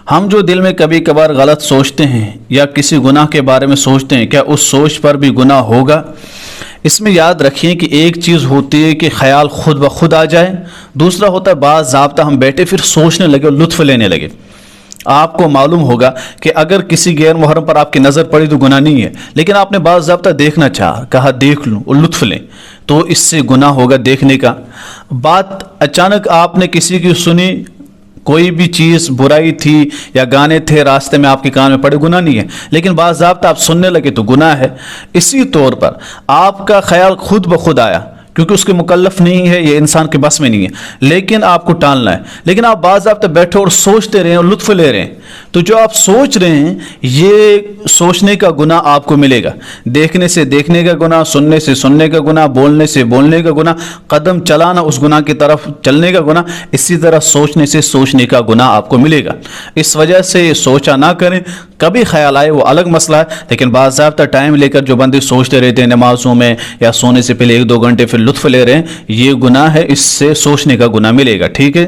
ہم جو دل میں کبھی کبھار غلط سوچتے ہیں یا کسی گناہ کے بارے میں سوچتے ہیں، کیا اس سوچ پر بھی گناہ ہوگا؟ اس میں یاد رکھیں کہ ایک چیز ہوتی ہے کہ خیال خود بخود آ جائے، دوسرا ہوتا ہے بعض ضابطہ ہم بیٹھے پھر سوچنے لگے اور لطف لینے لگے۔ آپ کو معلوم ہوگا کہ اگر کسی غیر محرم پر آپ کی نظر پڑی تو گناہ نہیں ہے، لیکن آپ نے بعض ضابطہ دیکھنا چاہا، کہا دیکھ لوں اور لطف لیں، تو اس سے گناہ ہوگا دیکھنے کا۔ بات اچانک آپ نے کسی کی سنی، کوئی بھی چیز برائی تھی یا گانے تھے راستے میں آپ کے کان میں پڑے، گناہ نہیں ہے، لیکن بعض ضابطہ آپ سننے لگے تو گناہ ہے۔ اسی طور پر آپ کا خیال خود بخود آیا، کیونکہ اس کے مکلف نہیں ہے، یہ انسان کے بس میں نہیں ہے، لیکن آپ کو ٹالنا ہے، لیکن آپ بعض ضابطہ بیٹھے اور سوچتے رہے اور لطف لے رہے ہیں، تو جو آپ سوچ رہے ہیں یہ سوچنے کا گناہ آپ کو ملے گا، دیکھنے سے دیکھنے کا گناہ، سننے سے سننے کا گناہ، بولنے سے بولنے کا گناہ، قدم چلانا اس گناہ کی طرف چلنے کا گناہ، اسی طرح سوچنے سے سوچنے کا گناہ آپ کو ملے گا۔ اس وجہ سے یہ سوچا نہ کریں، کبھی خیال آئے وہ الگ مسئلہ ہے، لیکن باضابطہ ٹائم لے کر جو بندے سوچتے رہتے ہیں نمازوں میں یا سونے سے پہلے 1-2 گھنٹے پھر لطف لے رہے ہیں، یہ گناہ ہے، اس سے سوچنے کا گناہ ملے گا۔ ٹھیک ہے؟